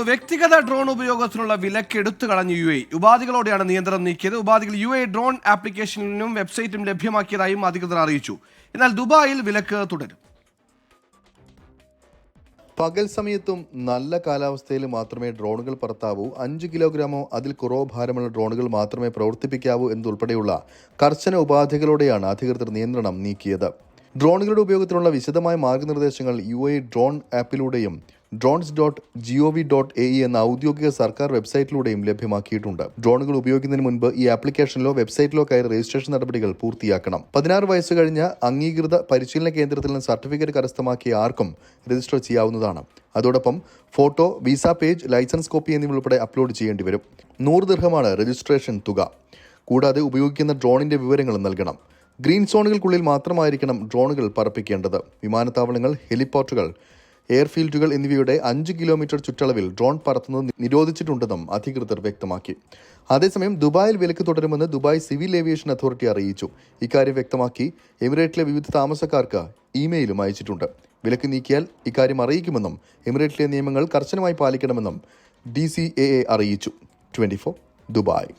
വ്യക്തിഗത ഡ്രോൺ ഉപയോഗത്തിനുള്ള വിലക്ക് എടുത്തു കളഞ്ഞു UAE. ഉപാധികളോടെയാണ് നിയന്ത്രണം നീക്കിയത്. ഉപാധികൾ UAE ഡ്രോൺ ആപ്ലിക്കേഷനിലും വെബ്സൈറ്റും ലഭ്യമാക്കിയതായും അധികൃതർ അറിയിച്ചു. എന്നാൽ ദുബായിൽ വിലക്ക് തുടരും. പകൽ സമയത്തും നല്ല കാലാവസ്ഥയിൽ മാത്രമേ ഡ്രോണുകൾ പറത്താവൂ, 5 കിലോഗ്രാമോ അതിൽ കുറവോ ഭാരമുള്ള ഡ്രോണുകൾ മാത്രമേ പ്രവർത്തിപ്പിക്കാവൂ എന്നതുൾപ്പെടെയുള്ള കർശന ഉപാധികളോടെയാണ് അധികൃതർ നിയന്ത്രണം നീക്കിയത്. ഡ്രോണുകളുടെ ഉപയോഗത്തിനുള്ള വിശദമായ മാർഗനിർദ്ദേശങ്ങൾ UAE ഡ്രോൺ ആപ്പിലൂടെയും drones.gov.ae എന്ന ഔദ്യോഗിക സർക്കാർ വെബ്സൈറ്റിലൂടെയും ലഭ്യമാക്കിയിട്ടുണ്ട്. ഡ്രോണുകൾ ഉപയോഗിക്കുന്നതിന് മുൻപ് ഈ ആപ്ലിക്കേഷനിലോ വെബ്സൈറ്റിലോ കയറി രജിസ്ട്രേഷൻ നടപടികൾ പൂർത്തിയാക്കണം. 16 വയസ്സ് കഴിഞ്ഞ അംഗീകൃത പരിശീലന കേന്ദ്രത്തിൽ നിന്ന് സർട്ടിഫിക്കറ്റ് കരസ്ഥമാക്കിയ ആർക്കും രജിസ്റ്റർ ചെയ്യാവുന്നതാണ്. അതോടൊപ്പം photo, visa page, licence copy എന്നിവ ഉൾപ്പെടെ അപ്ലോഡ് ചെയ്യേണ്ടി വരും. 100 ദിർഹമാണ് രജിസ്ട്രേഷൻ തുക. കൂടാതെ ഉപയോഗിക്കുന്ന ഡ്രോണിന്റെ വിവരങ്ങളും നൽകണം. ഗ്രീൻ സോണുകൾക്കുള്ളിൽ മാത്രമായിരിക്കണം ഡ്രോണുകൾ പറപ്പിക്കേണ്ടത്. വിമാനത്താവളങ്ങൾ, ഹെലിപോർട്ടുകൾ, എയർഫീൽഡുകൾ എന്നിവയുടെ 5 കിലോമീറ്റർ ചുറ്റളവിൽ ഡ്രോൺ പറത്തുന്നത് നിരോധിച്ചിട്ടുണ്ടെന്നും അധികൃതർ വ്യക്തമാക്കി. അതേസമയം ദുബായിൽ വിലക്ക് തുടരുമെന്ന് ദുബായ് സിവിൽ ഏവിയേഷൻ അതോറിറ്റി അറിയിച്ചു. ഇക്കാര്യം വ്യക്തമാക്കി എമിറേറ്റിലെ വിവിധ താമസക്കാർക്ക് ഇമെയിലും അയച്ചിട്ടുണ്ട്. വിലക്ക് നീക്കിയാൽ ഇക്കാര്യം അറിയിക്കുമെന്നും എമിറേറ്റിലെ നിയമങ്ങൾ കർശനമായി പാലിക്കണമെന്നും DCAA അറിയിച്ചു. 24 ദുബായ്.